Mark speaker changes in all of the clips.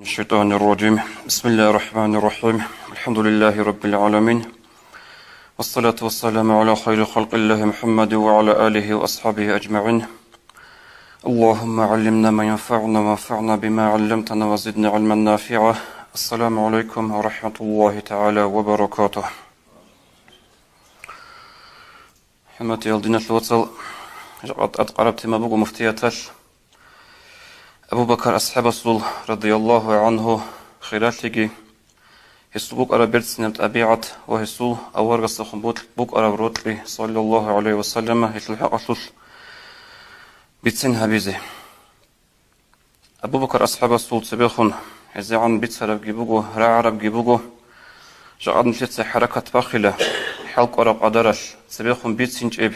Speaker 1: الشيطان الرجيم. بسم الله الرحمن الرحيم. الحمد لله رب العالمين، والصلاة والسلام على خير خلق الله محمد وعلى آله وأصحابه أجمعين. اللهم علمنا ما ينفعنا وانفعنا بما علمتنا وزدنا علما نافعا. السلام عليكم ورحمة الله تعالى وبركاته. حماتي الدين الوصل قربت ما بقوا مفتياتش أبو بكر أصحاب رسول رضي الله عنه خلالتي هسوق أربعة سنة أبيعت وهسو أورج الصخبوت بوك أربروتلي صلى الله عليه وسلم هسلحق أصل بيتسنها بيزه أبو بكر أصحاب رسول سبيخون هزعان بيت سرب جيبوجو رعرب جيبوجو جاء نشيت حركة باخلة حلق أرب أدرش سبيخون بيت سنج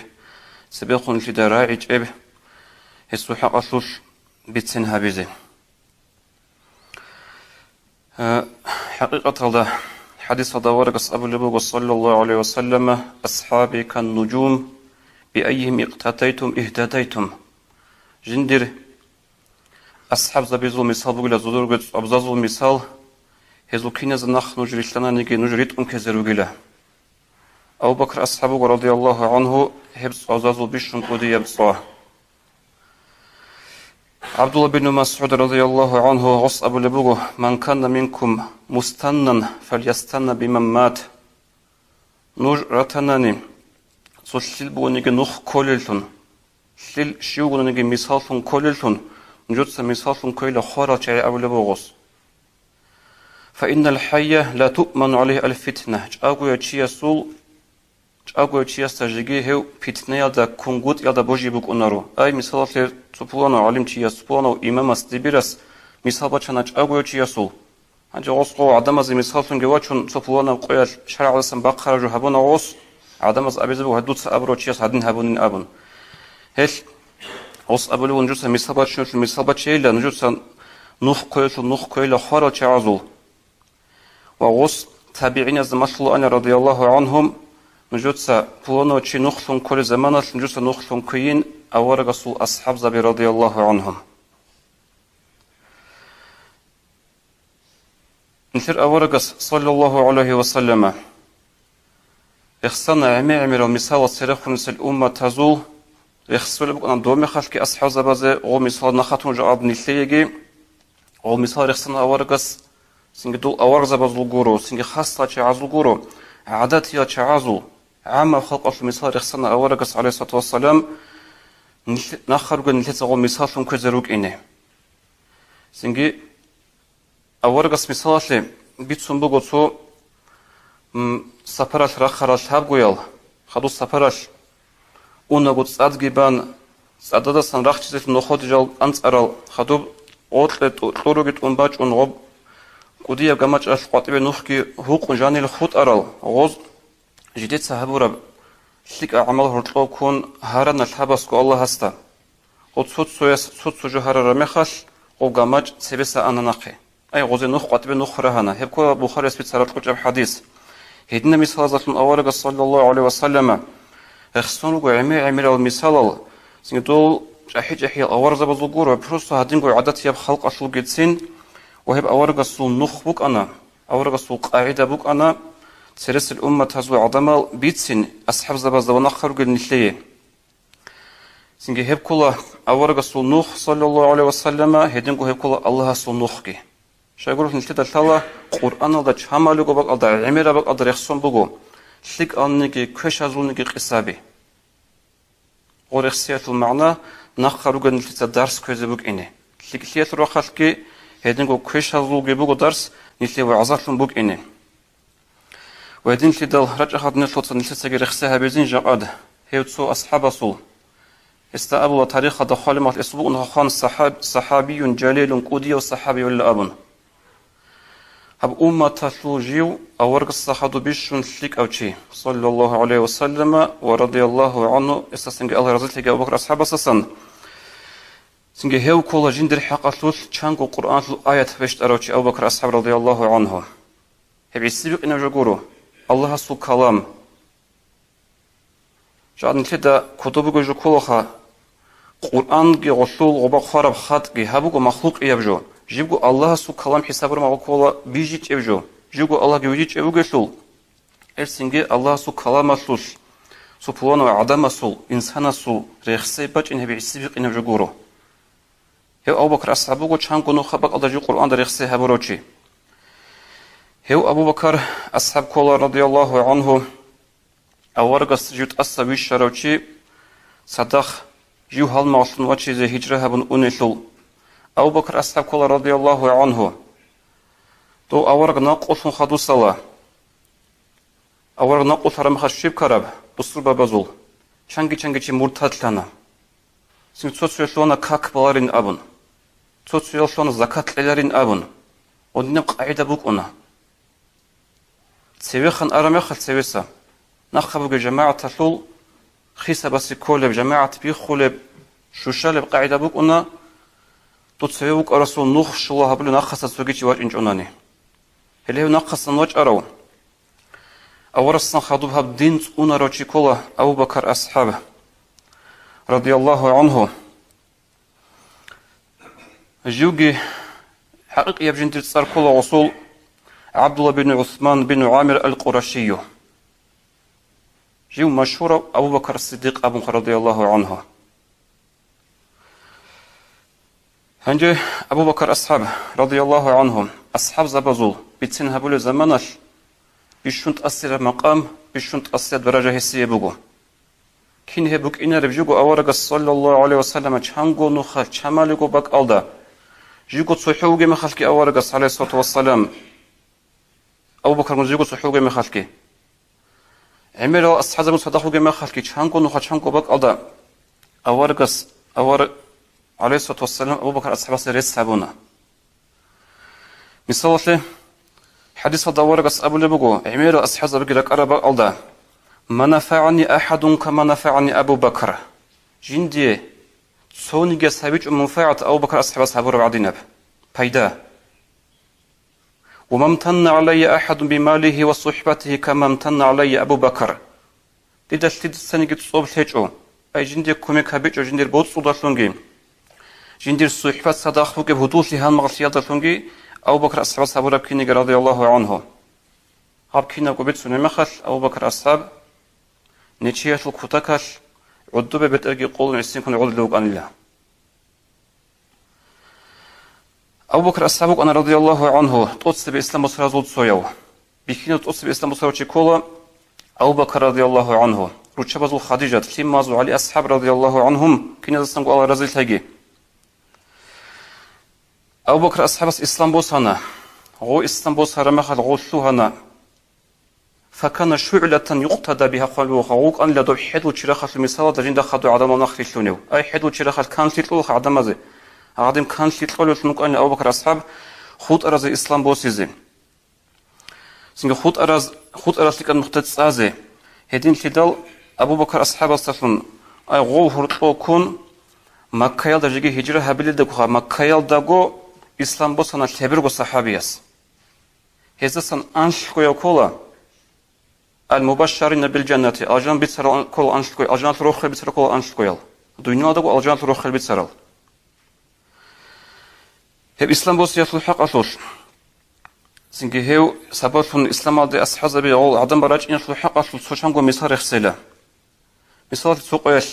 Speaker 1: سبيخون في دراعي هسو حق أصل بيتسنها بيزي. حقيقة هذا حديث هذا ورق أبو لبوغ صلى الله عليه وسلم: أصحابي كالنجوم بأيهم اقتتيتم اهتديتم. جندر أصحاب زبيزو مثال بقول زودرغت أبزازو مثال هزو كينز نخ نجريشلنا نيجي نجريت كزروجلا. أبو بكر أصحابه رضي الله عنه هبس أبزازو بيشن قدي يبصاه. عبد الله بن مسعود رضي الله عنه غص أبو لبوغ: من كان منكم مستنا فليستن بمن مات. نور رتناني سوشيل بونيك نخ كوللتون شيل شيوغونيك مثالون كوللتون نجوتس مثالون كويل خورا جاي أبو لبوغس. فإن الحي لا تؤمن عليه الفتنة. جاكو يتشي سول جاكو يتشي استجيجي هو فتنة يدا كونغوت يدا بوجي بوك أنارو. أي مثال سبحانه علم تيا سبحانه إمام استبيرس مثال بچنا جاكو يتشي سول. هنجي غصقو عدم از مثالون جواتشون سبحانه قيل شرع لسن بقرة جو هبون غص عدم از أبيزبو هدوت سأبرو تياس هدين هبونين أبون. هل غص أبولو نجوس مثال بچنو مثال بچيلا نجوس نخ قيل خارا تعزل. وغص تابعين از مشلو أنا رضي الله عنهم نجوس بلونو تشي نخلون كل زمانات نجوس نخلون كين أورق رسول أصحاب زبي رضي الله عنهم. نثير أورق صلى الله عليه وسلم إخصنا عمير ومثال السرخ نسل الأمة تزول إخصوا لبقنا دومي خلق أصحاب زبازي ومثال نخاتون جعب نثيجي ومثال إخصنا أورق سنجي دول أورق زبازل قورو سنجي خاصة تعزل قورو عاداتي تعزل عام خلق المثال إخصنا أورق عليه الصلاة والسلام نخرج نثيت مثال كزروك إنه سنجي أورق مثال بيتسون بقولتو سفرش رخرش هبقول خدو سفرش ونقول صدقيبان صددا سن رخشت نخود جال أنصارل خدو أوتلت طرقت أنباج أنغب قدية جماعة القطيبة نخكي حقوق جاني الخط أرل غوز جديد سحبورب شيك أعمال هرتلو كون هارن الحبس كو الله هستا قد صوت سجهر رمخش وجماعة سبس أنا نقي أي غوزي نخ قطيبة نخرهنا هبكو بخاري سبت سرط كتب حديث هدنا مثال ذات الأوارق صلى الله عليه وسلم اخسنوا عمير المثال سنقول جحي الأوارق زبزوجور وبروسو هدينكو عادات يب خلق أصل جدسين وهب أوارق السول نخ بوك أنا أوارق السول قاعدة بوك أنا سرس الأمة تزوي عظمة بيتسين أصحاب زبز ونخر قل نثليه سنجي هب كله أوارق السول نخ صلى الله عليه وسلم هدينكو هب كله الله السول نخكي شايقولوا نثليه الثلا قرآن الله شامل يقبل الله عمير بق الله يخصم بقو شلك أنك كش أزولنك قصابي ورخصية المعنى نخر قل نثليه الدرس كذا بق إنه شلك ثيات رخالك هدينكو كش أزول بقو درس نثليه وعزاتهم بق إنه وهدين كده رجع خد نشوط نثليه رخصها بزين جقاد هيوتسو أصحاب رسول استقبلوا تاريخ دخول مع الأسبوع نخان صحابي جليل قدي والصحابي ولا أبن هب أمة تلوجيو أورق الصحابة بيشون شليك أو شيء صلى الله عليه وسلم ورضي الله عنه استسنج الله رضي الله أبو بكر أصحاب السن سنج هيو كل جندر حق تلوش شانق القرآن الآية بيشت أروشي أبو بكر أصحاب رضي الله عنه هب يسبق إنه جورو الله سو كلام جان كده كتب جو كلها قرآن جي رسول غبا خرب خط جي هبو مخلوق يبجو جيبو الله سو كلام حساب ما وكولا بيجي تجو جيبو الله بيجي تجو قشول إرسنجي الله سو كلام سوش سو بلون وعدم سو إنسان سو رخصي بج إنه بيعسبق إنه جورو هو أبو بكر أصحابه قد شان كنوا خبق أضجوا القرآن درخصي هبروتشي هو أبو بكر أصحاب كولا رضي الله عنه أورقس جوت أصابي شروتشي صدق جو هل معصن وجه زي هجرة هبن أنيشل أبو بكر أصحاب كولا رضي الله عنه تو أورق ناقص خدو صلاة أورق ناقص رمخ الشيب كرب بصر ببزول چنگی چی مرتد لنا سن تسويلونا كاك بالارين أبن تسويلونا زكاة للارين أبن ودنم قاعدة بوك أنا تسويخن أرميخل تسويسا نخبوك جماعة تلول خيسة بس كولب جماعة بيخولب شوشالب قاعدة بوك أنا تسويوك أرسول نوخ شلوها بلو نخصة سوكيتي واج إنجوناني هل هو نخصة نواج أرو أورسنا خدوبها بدين أنا روشي كولا أبو بكر أصحابه رضي الله عنه جوجي حقيقي يبجن تتصار كولا وصول عبد الله بن عثمان بن عامر القرشي جو مشهور أبو بكر الصديق أبو بكر رضي الله عنه هنجي أبو بكر أصحابه رضي الله عنهم أصحاب زبزول بتسين هبول زمانش بيشونت أصير مقام بيشونت أصير درجة هسية بوجو كين هبوك إنا ربجوجو أورق صلى الله عليه وسلم چانگو نخال چمالگو بك ألدا جوجو صحوجي مخالكي أورق عليه الصلاة والسلام أبو بكر جوجو صحوجي مخالكي عملوا أصحاب صدقوجي مخالكي چانگو نخال چانگو بك ألدا أورق عليه الصلاة والسلام أبو بكر أصحاب سيرس سابونا مثال حديث دورق أبو لبوجو عملوا أصحاب بقولك أربع ألدا ما نفعني أحد كما نفعني أبو بكر جندي سونيجا سابيج منفعة أبو بكر أصحاب صحابه بعدين فايدة وما امتن علي أحد بماله وصحبته كما امتن علي أبو بكر تيدا شتيد سنيجي تصوب تيجو أي جندي كوميك هابيج جندي بوت صداشونجي جندي صحبة صداقه بهدوش لهان مغسيات داشونجي أبو بكر أصحاب صحابه ربكيني رضي الله عنه هابكينا قبيت سنمخل أبو بكر أصحاب نتشيش الكتاكش عدو ببترقي قول نعسين كن عدلوك عن الله أبو بكر أصحابك أنا رضي الله عنه تقصد بإسلام مصر زود سويو بكينا تقصد بإسلام مصر وشيكولا أبو بكر رضي الله عنه روشة بزول خديجة تليم مازو علي أصحاب رضي الله عنهم كينا تستنقوا الله رزيل تاقي أبو بكر أصحاب إسلام بوسانا غو إسلام بوسا رمخل غو شوهانا فكان شعلة يقتدى بها قلبه خوق أن لدو حدو تشرخة المثال دجين دخدو عدم نخل شلونيو أي حدو تشرخة كان تطلو عدم زي عدم كان تطلو شنوك أن أبو بكر أصحاب خود أراز الإسلام بوسيزي سنگ خود أراز لك المختلط سازي هدين تدل أبو بكر أصحاب أصلاً أي غو هرطو كون مكايل دجيجي هجرة هبلي دقوها مكايل دقو إسلام بوسانا تبرغو صحابيس هزاسان أنشكو يوكولا المبشرين بالجنة أجان بيتسرال كل أنشكوي أجان تروخل بيتسرال كل أنشكويل دنيا دقو أجان تروخل بيتسرال هب إسلام بوس يطلع حق أصوش سنجي هو سبب الإسلام على أصحاب بيقول عدم براج يطلع حق أصوش سوشانغو مثال رخصيله مثال سوقيش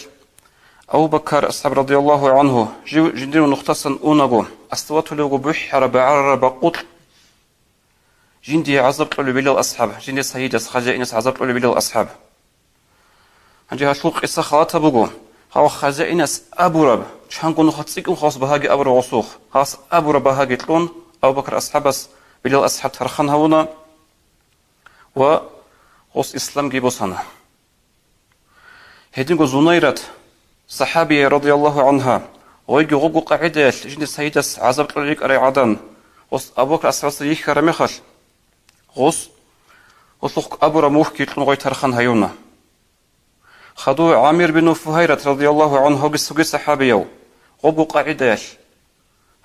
Speaker 1: أبو بكر أصحاب رضي الله عنه جندير نختصا أونغو استوته لغو بحر بعرر بقوت جندي عزب قلو بلا الأصحاب جندي سيدة خزائنس عزب قلو بلا الأصحاب هنجي هشوق إسا خلاطة بقو هاو خزائنس أبو رب شانقو نخطسيكم خاص بهاجي أبو رغصوخ خاص أبو رب بهاجي تلون أبو بكر أصحابس بلا الأصحاب ترخان هونا وغص إسلام جيبو سنة هيدنقو زنيرت صحابي رضي الله عنها ويجي غوغو قاعدة جندي سيدة عزب قلو ليك أري عدن وص أبو بكر أصحابس يخي رميخش غص وصلق أبو رموح كيتلون غوي ترخان هيونا خدو عامر بن فهيرة رضي الله عنه بسوقي صحابيو غوغو قاعداش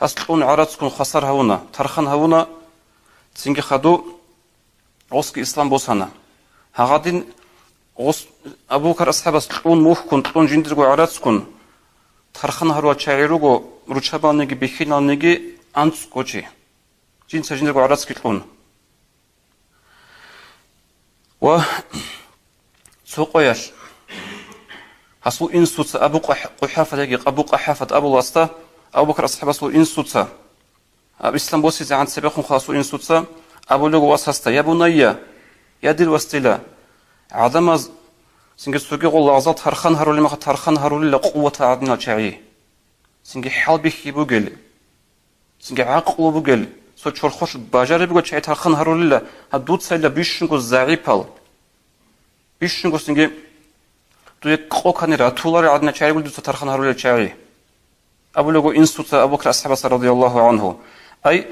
Speaker 1: هسلقون عراتكم خسر هونا ترخان هونا تسنجي خدو غصك إسلام بوسانا هغادين غص أبو بكر أصحاب سلقون موحكم تلون جندرغو عراتكم ترخان هروا تشاعروغو روشابان نيجي بخينا نيجي أنت كوتشي جين سجن قعدت كتلون و سوقياش حصو إنسوت أبو قحافة يجي أبو قحافة أبو الواسطة أبو بكر أصحاب حصو إنسوت الإسلام بوسي زي عند سبيخون خاصو إنسوت أبو لغو واسطة يا بني يا دل وستلا عظم سنجي سوقي قول لغزات هرخان هرولي ما هرخان هرولي لقوة عدنا شعي سنجي حال بخي بوجل سنجي عقل بوجل سو تشور خوش باجر بوجل شعي هرخان هرولي هدود سيلا بيشنكو زعيبال بيشنكو سنجي تو یک قوکانی طولاری عدنا چایی بود تو ترخان هرولی چایی ابو لگو این سوت ابو بکر اصحاب رضی الله عنه ای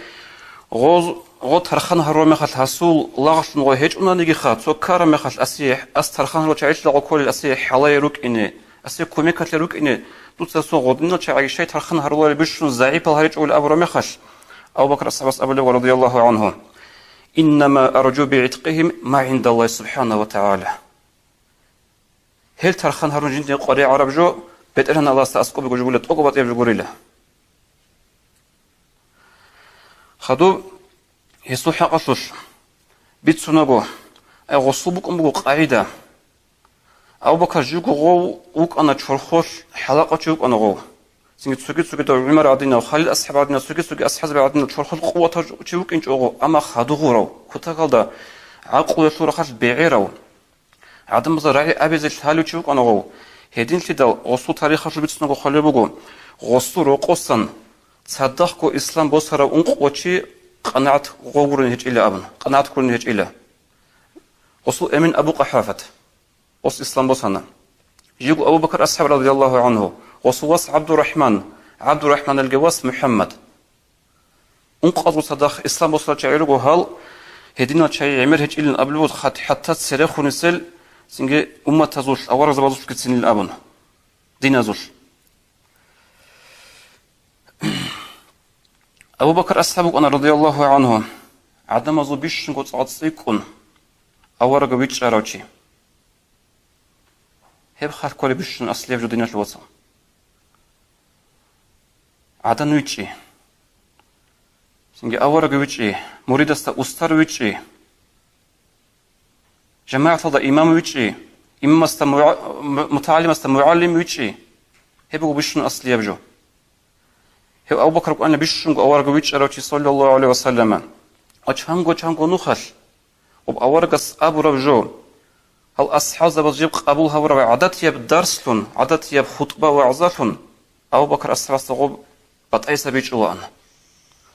Speaker 1: غو ترخان هرولی میخواد حصول لاغش نگاه هیچ اون نگی خواهد سو کار میخواد اسیح از ترخان هرولی چایش لگو کلی اسیح حلای روک اینه اسیح کمیکت روک اینه دوست سو غدنا چایی شی ترخان هرولی بشون ضعیف الهریج اول ابو میخواش ابو بکر اصحاب ابو لگو رضی الله عنه انما ارجو بعتقهم ما عند الله سبحانه وتعالى هل ترخان هرون جندي قاري عرب جو بترهن الله استاسكو بجوجولة أقوى يبجوريله خدو يسوع حقصوش بيت سنجو غصوبكم بقو قاعدة أو بكر جوجو غو وك أنا تشرخوش حلقة جوك أنا غو سنجت سوكي دو عمر عدنا وخالد أصحاب عدنا سوكي أصحاب عدنا تشرخوش قوة جوك إنش أغو أما خدو غورو كتاقل دا عقل يسور خاش بيعيرو عدم زراعي أبي زي حالو تشوك أنا غو هدين لدال غصو تاريخ شو بيتسنو خالي بقو غصو رو قصن تصدق إسلام بوسرا أنق وشي قناعت غورن هج إلى أبن قناعت كورن هج إلى غصو أمين أبو قحافة غصو إسلام بوسنا يجو أبو بكر أصحاب رضي الله عنه غصو وص عبد الرحمن الجواس محمد أنق أبو صدق إسلام بوسرا شعيرو هال هدينا شيء عمر هج إلى أبلو حتى تسرخ ونسل سنجي أمة تزول أورا زبادوش كتسين الأبن دين زول أبو بكر أصحابك أنا رضي الله عنه عدم زبيش نقول صعدسيكون أورا قبيتش أراوشي هب خال كولي بيشن أصلي في دينة الوصل عدم ويتشي سنجي أورا قبيتشي مريد أستر ويتشي جماعة هذا إمام ويتشي إمام متعلم معلم ويتشي هبوا بيشن أصلي يبجو هو أبو بكر أنا بيشن أورق ويتش أروتشي صلى الله عليه وسلم أشهنغو نخل وبأورق أبو ربجو هل أصحاب بجيب قبول هورا عادات يب درسلون عادات يب خطبة وعظاتون أبو بكر أصحاب صغوب بطعيس بيج الله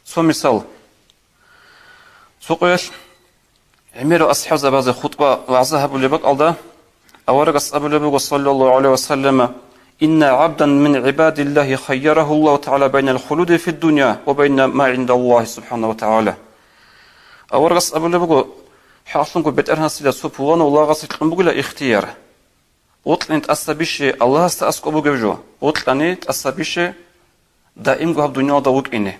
Speaker 1: سو مثال سوقيش عمير أصحاب زباز خطبة وعزها بلبك الله أورق أصحاب النبي صلى الله عليه وسلم إن عبدا من عباد الله خيره الله تعالى بين الخلود في الدنيا وبين ما عند الله سبحانه وتعالى أورق أصحاب النبي حاصلكم بترها سيدا سبحانه والله غسل بقول اختيار وطلنت أصابيش الله استأسكو بجوجو وطلنت أصابيش دائم جواب الدنيا ضوق إنه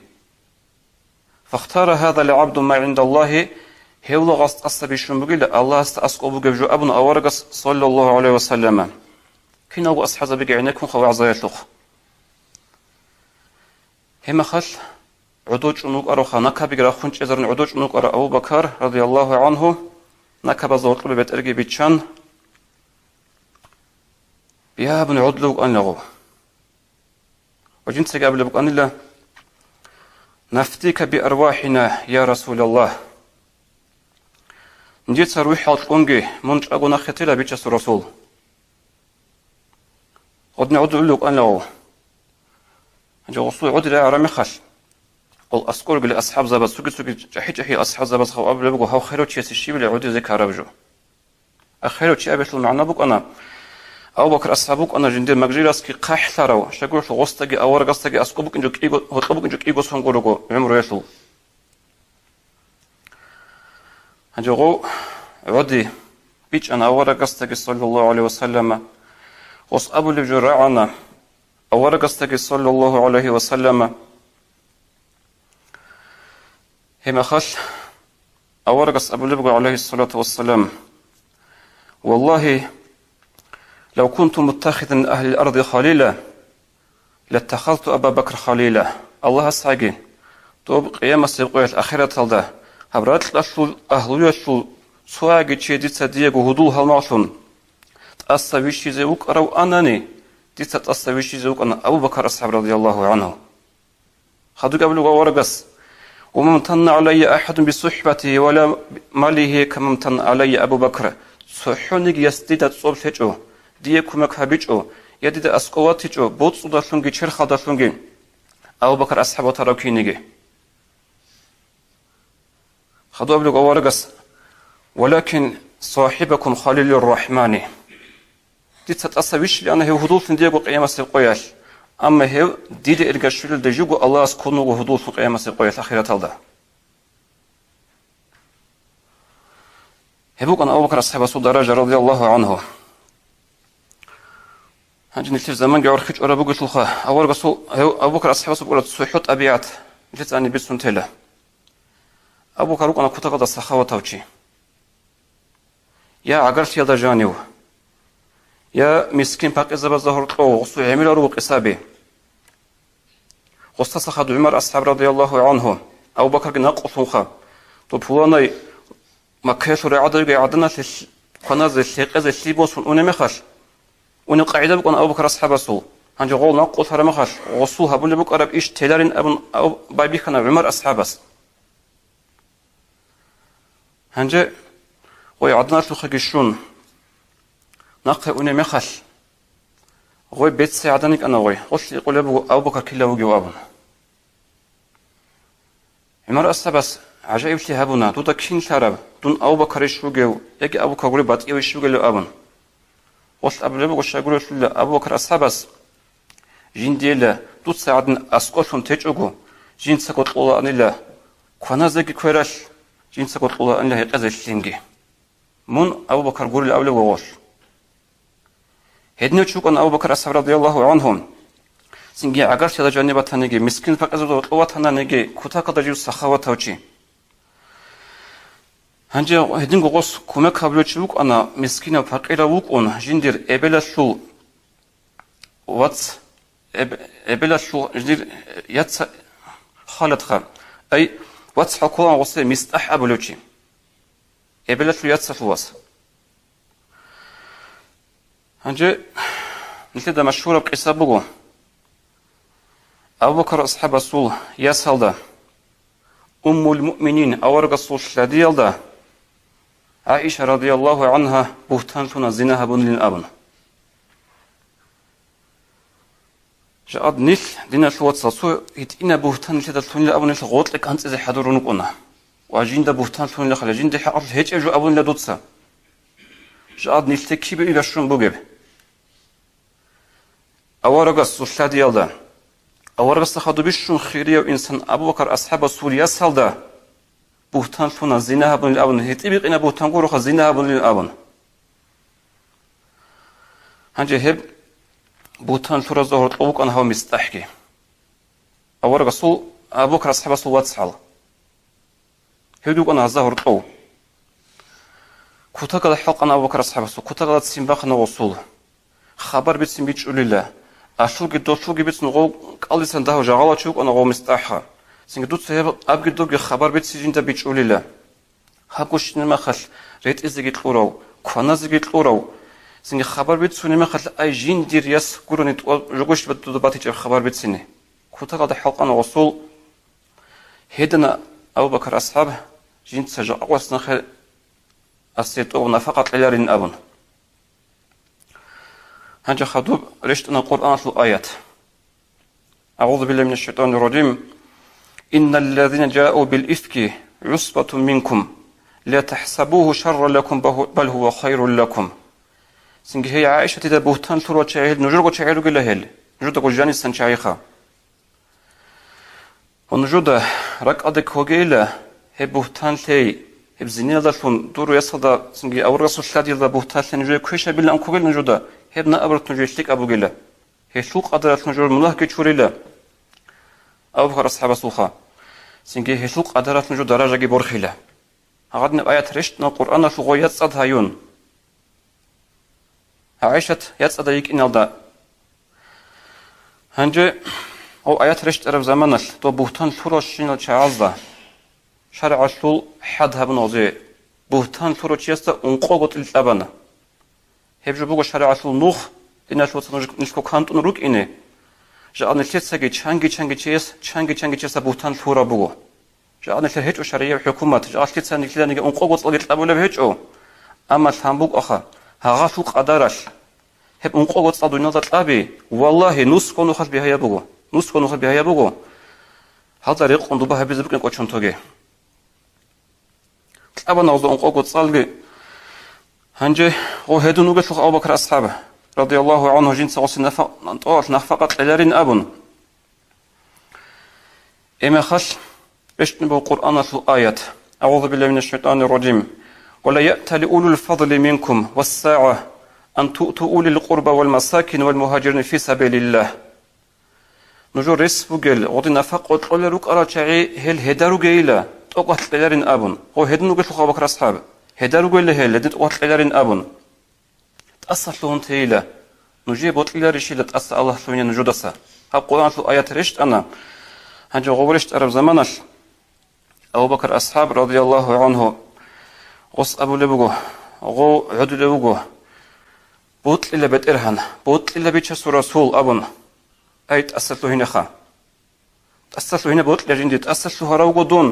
Speaker 1: فاختار هذا العبد ما عند الله هيولا غاست أصابيش بقول الله استأسكو بجوجو ابن أورق صلى الله عليه وسلم كنا أبو أصحاب بيجعناكم خواع زيتلخ هم خل عدوج نوك أروخا نكاب يجرخونش إذن عدوج نوك أرو أبو بكر رضي الله عنه نكاب زوجل ببيت أرجي بيتشان بيا ابن عدلوك أن لغو وجنت قبل بك أن الله نفتيك بأرواحنا يا رسول الله نجيت روح الأنجي منج أبو نختيلا بيتشس رسول قد نعود لك أن لغو جو غصو عود لا رمي خش قل أذكر قل أصحاب زباد سوكي جحي أصحاب زباد خو قبل بقو هاو خيرو تشي سشي بلا عود ذكر بجو أخيرو تشي أبيت المعنى بك أنا أو بكر أصحابك أنا جندير مجريرس كي قحلرو شقول شو غصتك أو ورقصتك أسكبك إنجو كيجو هطلبك إنجو كيجو سونغورو عمرو يسل هنجو عودي بيج أنا ورقصتك صلى الله عليه وسلم وص أبو اللي جرعنا ورقصتك صلى الله عليه وسلم هما خش ورقص أبو اللي عليه الصلاة والسلام والله لو كنت متخذا من أهل الأرض خليلا لاتخذت أبا بكر خليلا الله ساقين Тоб қиямасы қоял ахират алда. Хабратлашлул ахлуяшлул суаги чедица диего худул халмашун. Тасса вишизе укарау анани. Дица тасса вишизе укана Абу Бакр асхаб радиаллаху анху. Хаду قبل ورقص وما امتن علي أحد بصحبته ولا ماله كما امتن علي أبو بكر صحونك يستيد تصوب تجو ديكم كهبيجو يديد أسقوات تجو بوت صداشونك شرخ داشونك أبو بكر أصحاب تراكينك خدوا قبل ورقص ولكن صاحبكم خليل الرحمن دي تتصويش لأنه هدول ديكو قيامة القياش أما هي ديد إرجاشول دجوجو الله سكونه وهدول في قيامة القيامة الأخيرة الله. هبوك أنا أبو بكر أصحاب رسول درجة رضي الله عنه. هنجي نلتف زمان جاور خيج أرى بقول لخا أول رسول أبو بكر أصحاب رسول قرأت سحوت أبيات جت أني بيت سنتلا. أبو بكر أنا كنت قد السخاوة توجي. يا عقرت يا دجانيو. يا مسكين باقي زب الظهر طو غصو عمل روق إصابي. غصة خد عمر أصحاب رضي الله عنه أبو بكر نقص خا طب فلاني ما كسر عدل عدنا في قناز الشيق إذا الشيبوس ونمخش ونقعد بكون أبو بكر أصحاب رسول هنجي قول نقص هرمخش غصوها بقول بك أرب إيش تلارين أبن أو بايبي كنا عمر أصحابس هنجي ويعدنا في خجشون نقع ونمخش غوي بيت سعدانك أنا غوي قلت يقول أبو بكر كله وجوابنا عمر أصحابس عجائب شهابنا دودا كين شراب دون أبو بكر يشوجو يجي أبو بكر يقول بات يشوجو لأبن قلت أبو لبو قش يقول أبو بكر أصحابس جين ديلا دوت سعدن أسقطهم تجوجو جين سقط الله أن الله كنا زكي كويرش جين سقط الله أن الله يقزل شينجي من أبو بكر يقول الأول وغوش هدني تشوكن أبو بكر أصحاب رضي الله عنهم سنجي عقرش يلا جانبات نيجي مسكين فقزو قوات نيجي كوتا كدا جيو سخاوة توجي هنجي هدين غوس كومك هبلو تشوك أنا مسكين فقيرة وكون جندير إبلا شو واتس إبلا شو جندير ياتس خالد خا أي واتس حكومة غوسي مستح أبلوشي إبلا شو ياتس فواس هنجي مثل ده مشهورة بقصة بقو أبو بكر أصحاب رسول يسأل ده أم المؤمنين أورق الصول شديد ده عائشة رضي الله عنها بهتان ثنا زناها بن للأبن جاءت نيل دينا شوات صاصو يتئنا بهتان لشدة ثنا للأبن الغوط لك أنت إذا حضرونك أنا وعجين ده بهتان ثنا لخلا جين ده حقل هيج أجو أبن لدوتسا جاءت نيل تكيب إلى شرم بقب أورق الصول شديد ده أورق الصخادو بيشون خيرية وإنسان أبو بكر أصحاب رسول يسأل ده بهتان ثنا زناها بن للأبن هيتبق إنا بهتان قروخ زناها بن للأبن هنجي هب بهتان ثورة ظهر طوق أنها مستحكي أورق الصول أبو بكر أصحاب رسول واتسحل هدوك أنها ظهر طوق كتاك الحق أنا أبو بكر أصحاب رسول كتاك السنباق وصول خبر بيتسن بيتشول الله أشوق الدوشوق بيتسن غو قالسن ده جعلة شوق أنا غو مستحها سنجدوت سهب أبغي دوغ خبر بيتسجين ده بيتشول الله هاكوش نمخل ريت إزجيت لورو كنا زجيت لورو سنج خبر بيتسون نمخل أي جين دير يس كورني جوش بدو باتيج خبر بيتسني كتاك الحق أنا وصول هدنا أبو بكر أصحابه جين سجى أقوس نخل أسيتونا فقط ليرين أبن هنجا خدوب رشتنا القرآن في الآيات أعوذ بالله من الشيطان الرجيم إن الذين جاءوا بالإفك عصبة منكم لا تحسبوه شر لكم بل هو خير لكم سنجي هي عائشة تدا بهتان ثروة شاهد نجرق شاهدو قل هل نجرق جاني سن شايخة ونجرق رك أدك هوغيلا هي بهتان ثي هي بزنين دلتون دورو يصدا سنجي أو رسول شادي دا بهتان ثي نجرق كوشا بالله أنكو قل نجرق هي بنا أبرت نجرق شليك أبو قل هي سوق أدرت نجرق ملاه كيشوري لا أبو بكر أصحاب سوخا سنجي هي سوق أدرت نجرق درجة برخيلة هغادنا بآيات رشتنا القرآن في غويات صد هايون عائشة يتصدى يك إن الله هنجي او آيات رشت عرب زمانش تو بوهتان لورو شينال چازدا شرع شلول حد هبن اوزي بوهتان لورو چيستا انقو قتل لبنا هبجو بوغو شرع شلول نوخ دينا شلول نشكو كانتون روك إني جاء نلتساقي چانگي چيستا بوهتان لورو بوغو جاء نلتر هيجو شرعية حكومات جاء نلتسا نلتلا نيجي انقو قتل لبنا هيجو أما الثانبوك أخا هغاشوك قدارش هب انقو قتل لبنا والله نسكو نخش بها يبوغو نسكو نخش بها يبوغو هذا ريق اندوبا هبيزبك نكو چونتوغي أبا نوضو انقو قتل هنجي هو هدو نوغي شلوخ أبو بكر أصحابه رضي الله عنه جنس غسي نفقت للارين أبن إما خش اشتنبو القرآن في الآيات أعوذ بالله من الشيطان الرجيم ولا يأتى لأولو الفضل منكم والساعة أن تؤتوا أولي القربى والمساكن والمهاجرين في سبيل الله نجو رسفو قل غضي نفقت للروك أراتشعي هل هدارو قيلة تقوت للارين أبن هو هدو نوغي شلوخ أبو بكر أصحابه هدارو قيلة هل لدي تقوت للارين أبن تأصل لهم تيلة نجيب وطلع رشيلة تأصل الله سويني نجودسا هاب قرآن في آيات رشت أنا هنجو غورشت عرب زمانش أبو بكر أصحاب رضي الله عنه غص أبو لبغو غو عدو لبغو بوطل إلا بيت إرهان بوطل إلا بيت شسو رسول أبن أي تأصل له هنا خا تأصل له هنا بوطل جندي تأصل له هراوغو دون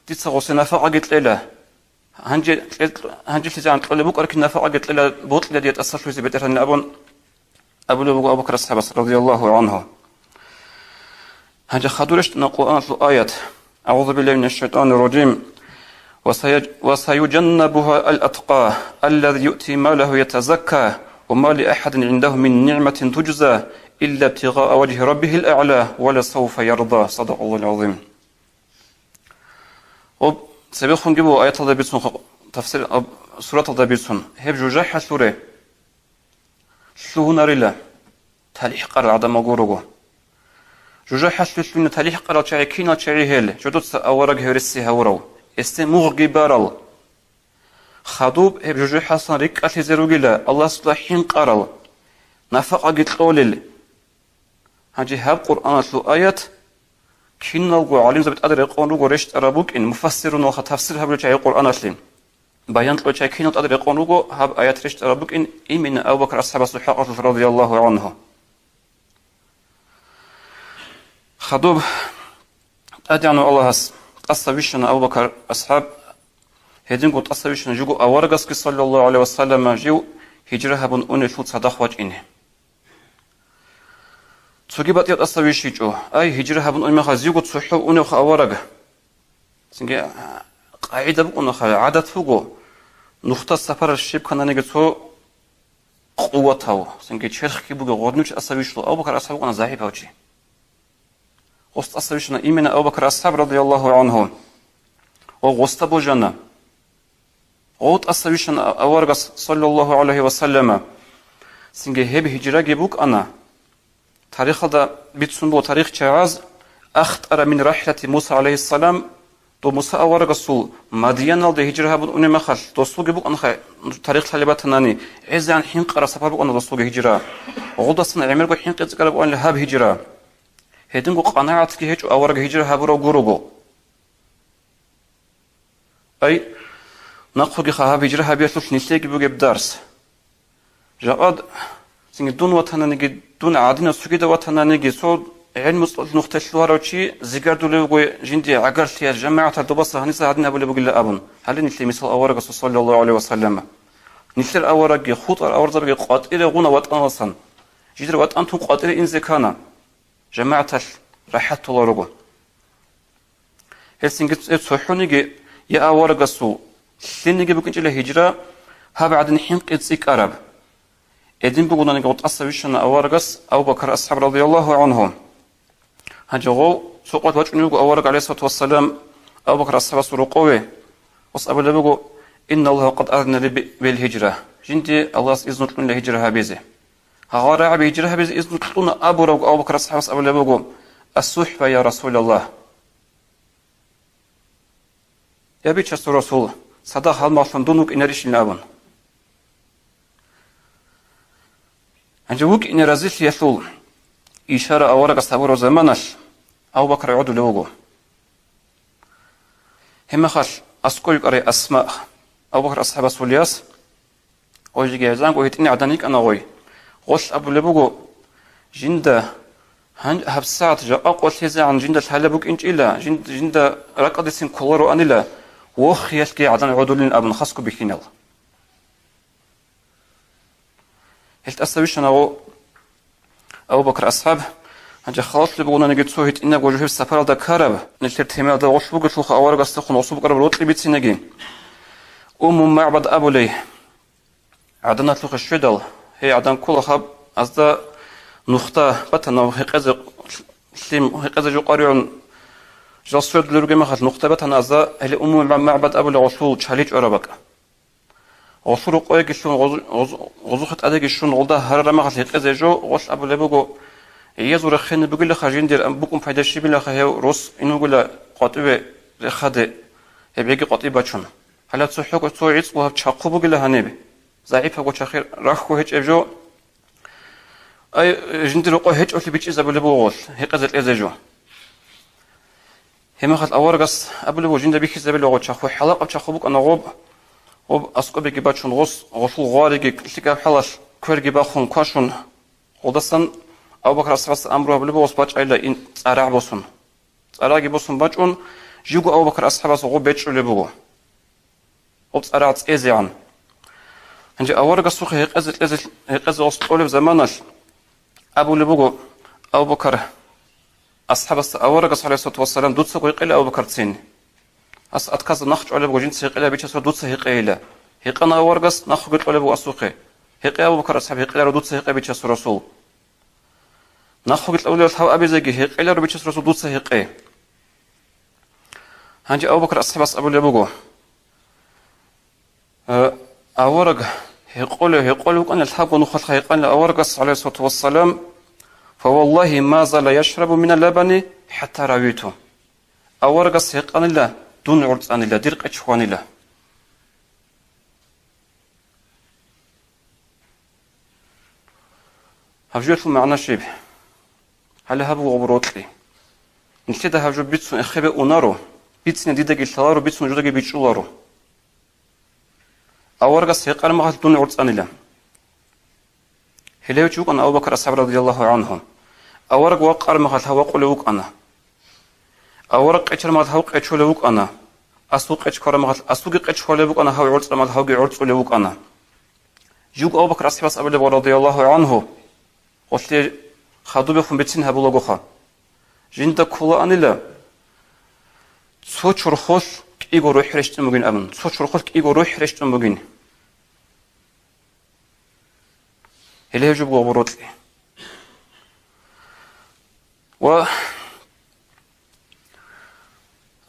Speaker 1: دي تسغوصي نفاقا قلت ليلة هنجي لزيان تقول بوك أركي نفاقا قلت ليلة بوطل دي تأصل له زي بيت إرهان أبو لبغو أبو بكر أصحاب رضي الله عنه هنجي خدورشت نقوان في آيات أعوذ بالله من الشيطان الرجيم وسيجنبها الأتقى الذي يؤتي ماله يتزكى وما لأحد عنده من نعمة تجزى إلا ابتغاء وجه ربه الأعلى ولسوف يرضى صدق الله العظيم سبيخون جيبوا آيات الله بيتسون تفسير سورة الله بيتسون هب جوجاحة سورة سلوه ناريلا تاليح قرر عدم أقورغو جوجاحة سلوه تاليح قرر چاعي كينا چاعي هيل جدود سأورق هورسي هورو استمغ بارل خدوب هب جوجو حسن ريك أتي زروجلا الله سبحانه قرل نفق قتلول هاجي هاب قرآن سو آيات كنا وعالم زبط أدري قانون ورشت أرابوك إن مفسر نوخ تفسير هب لجاي القرآن أسلم بيان لجاي كنا أدري قانون هاب آيات رشت أرابوك إن من أبو بكر أصحاب الصحابة رضي الله عنه خدوب أدعنا الله أصابيشنا أبو بكر أصحاب هدين قلت أصابيشنا جوجو أورغس صلى الله عليه وسلم جو هجرها بن أن شوت صدق وجه إنه تجيبت يد أصابيش جو أي هجرها بن أن مخ زيجو تصحو أن خ أورغ سنجي قاعدة بقول خ عادة فوقو نقطة سفر الشيب كنا نجتو قوته سنجي شرخ كي بقول غرنوش أصابيش أبو بكر أصحاب أنا زاهي بوجه غست أصابيشنا إيمان أبو بكر أصحاب رضي الله عنه وغست بوجنا غوت أصابيشنا أورغس صلى الله عليه وسلم سنجي هب هجرة جبوك أنا تاريخ هذا بيتسون بو تاريخ شعاز أخطر من رحلة موسى عليه السلام تو موسى أورغسول مدينة ده هجرة هبون أني مخل دوستو جبوك أنا تاريخ طالبات ناني عز عن حين قرأ سفر أنا دوستو هجرة غودسنا عمر جو حين قد قالوا أن لهاب هجرة هدين جو قناعة كي هيج أورغ هجرة هبرو غوروغو أي نقول كي خاب هجرة هبيتوش نسيج بوجي بدرس جاءد سنج دون وطن نيجي دون عادنا سوكيدا وطن نيجي صود علم نقطة شلوارو زيجار دولو جندي عقر في جماعة الدبصة هنسا عدنا أبو لبقول أبن هل نسلي مثل أورغ صلى الله عليه وسلم نسل أورغ خطر أورغ قاتل غنا وطن وصن جدر وطن تو قاتل إن زكانا جماعة راحت الله رجو هالسنجت صحوني يا أورغ سو سنجي بكنج له هجرة هبعد نحين قدسك عرب إدين بقولنا نقول أصابيشنا أورغس أو بكر أصحاب رضي الله عنهم هجوا سقط وجهنا أورغ عليه الصلاة والسلام أو بكر أصحاب سرقوه وصاب له بقول إن الله قد أذن بالهجرة جندي الله إذن لنا الهجرة هبيزه هغارة عبي هجرة هبيزه إذن لنا أبو رج أو بكر أصحاب أصاب له بقول الصحبة يا رسول الله يا بيت شست رسول صدق هالمعصم دونك إن ريش النابن أنجوك إن رزيل يثول إشارة أورق استابورو زمانش أبو بكر يعود لوجو هم خال أسكو يقرأ أسماء أبو بكر أصحاب السولياس ويجي جاهزان ويتني عدنيك أنا غوي غش أبو لبوجو جندا هبسات جا أقوى تيزا عن جندا الهلبوك إنج إلا جندا رقدسين كولارو أنيلا وخيال كي عدن عدولين أبن خاصكو بكينال هل تأسويش أنا أبو بكر أصحاب هنجا خلاص لبغونا نجد سوهيت إنك وجوه السفارة دا كارب نلتر تيمال دا غش بوغ شلوخ أوارق استخون وصوب قرب الوطلي بيتسي نجي معبد أبو لي عدنا تلوخ الشدل هي عدن كل خاب أزدا نخطة بطنا هقز جو قاريون جاسود لرغي مخات نقطة بطنا أزدا هلي معبد أبو لي غشول تشاليج أرابك غشول قوي جشون غزوخت أدى جشون غلدا هرر مخات هقز جو غش أبو لي بوغو يزور خين بقول لك خارجين دير أم بكم فايدة شيء بلا خير روس إنه يقول قطيبة خد هبيجي قطيبة شون هلا تصحوا تصويت وها تشاقوا بقول له هنبي ضعيف هو تشخير راح هيك أبجو أي جندر قو هيك أصلي بيجي زبل بوغول هيك زت أزجو هم خد أورقص قبل بو جندر بيجي زبل بوغول تشاقوا حلاق تشاقوا بق أنا غوب أسقى بيجي باتشون غوس غشول غارجي تلقى حلاش كورجي باخون كاشون ودستن أبو بكر أصحاب أمره بلبوس باج إلا إن أرع بوسون أرعي بوسون باجون جيجو أبو بكر أصحاب غوب بيتش لبوه أبص أرع تأزيعن هنجي أورق السوق هيقز أصطول في زمانش أبو لبوه أبو بكر أصحاب أورق عليه الصلاة والسلام دوت سوق يقيل أبو بكر تسين أتكاز نخج على بوجين سيقيل بيتش سوق دوت سيقيل هيقنا أورق نخج على بو السوق هيقي أبو بكر أصحاب هيقيل دوت سيقيل بيتش رسول نخوج الأولى الحوا أبي زكي هيك إلا ربيتش رسول دوت سهيق هنجي أبو بكر أصحاب أبو لبوجو أورق هيقول وكان الحق ونخل هيقال أورق عليه الصلاة والسلام فوالله ما زال يشرب من اللبن حتى رويته أورق هيقال الله دون عرض أن الله درق أشوان الله هفجوت معنا شيء هل هبو غبروتلي نكتة هفجو بيتسون إخبة أنارو بيتسون ديدك الثلارو بيتسون جودك بيتشولارو أورغا سيقال مغال دون عرض أن الله هلاو جوك أن أبو بكر أصحاب رضي الله عنهم أورغ وقال مغال هواق لوك أنا أورغ أجر مغال هواق أجر لوك أنا أسوق أجر مغال أسوق أجر لوك أنا هوا عرض مغال هواق عرض لوك أنا جوك أبو بكر أصحاب رضي الله عنه قلت خادو بخون بيتين هبولا غوخا جندا كولا انيلا سوچور خوش كيغو روح رشتن بوغين امن سوچور خوش كيغو روح رشتن بوغين هلي جوب غبروتلي و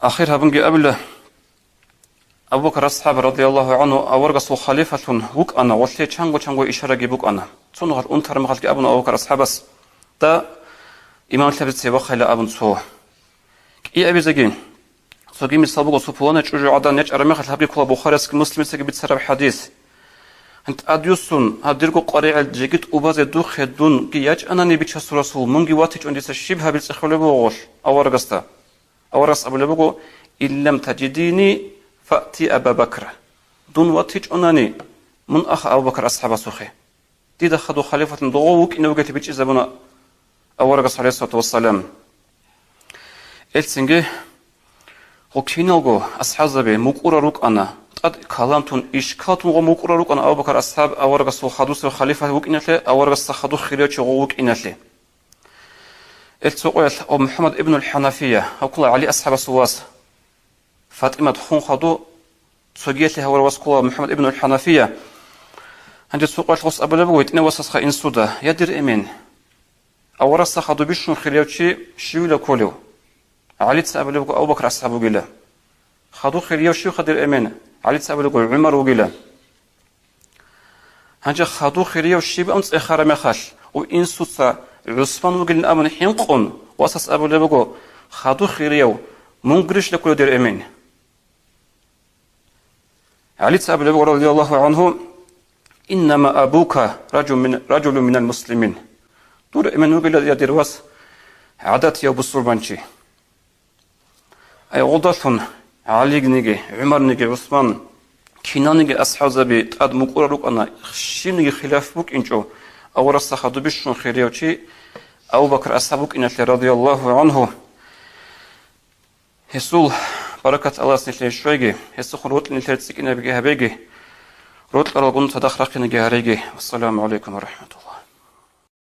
Speaker 1: اخر هبنجي قبل ابو بكر الصحابه رضي الله عنه اورغس خليفه وك انا وشي چانغو اشاره بوك انا سونغال انتر مخالك ابو بكر الصحابه دا إمام الثابت سيبا خيلا أبن سوه إيه أبي زجين سوغي مصابو سوبوانا تشجع عدن نج أرمي خل هبي كلا بخاري سك مسلم سك بيتسرب حديث أنت أديوسون هديركو قريع الجيت أوباز دوخ دون جياج أنا نبي تشاس رسول منجي واتج عندي سشيب هبي سخلو بوغش أورغستا أورغس أبو لبوغو إن لم تجديني فأتي أبا بكر دون واتج أناني من أخ أبو بكر أصحاب سوخي دي دخلوا خليفة ضغوك إنه وقت بيتش زبنا أورغس عليه الصلاة والسلام إلسنجي وكينالغو أصحاب زبي مقورا روك أنا قد كلامتون إشكالتون ومقورا روك أنا أبو بكر أصحاب أورغس وخدوس وخليفة وك إنتلي أورغس خدو خيريتش ووك إنتلي إلسوقيت أو محمد ابن الحنفية أقول علي أصحاب سواس فاطمة خون خدو سوجيت له ورواس كلا محمد ابن الحنفية عند سوقيت غص أبو لبويت إن وسخ إن سودا يدير إمين أورث خدو بيشون خليوتشي شيولا كولو علي تسأل أبو بكر أصحابه قيلا خدو خليوتشي خدر أمين علي تسأل عمر وقيلا هنجا خدو خليوتشي بأمس إخارة مخاش وإن سوسا عثمان وقيل أمن حنقون وأساس أبو لبقو خدو خليو منقرش لكل دير أمين علي تسأل رضي الله عنه إنما أبوك رجل من المسلمين دور إمن وقيل يا درواس عادات يا بسربانشي أي غلطون علي نيجي عمر نيجي عثمان كينانيجي أصحابي تقد مقرروك أنا شيني خلاف بوك إنجو أو رص خدو بيشون خيريوشي أبو بكر أصحابك إن رضي الله عنه هسول بركة الله سنتلي شويجي هسول خروط نتلتسك إن بيجي هبيجي روت الأرض تدخل نجي هريجي والسلام عليكم ورحمة الله.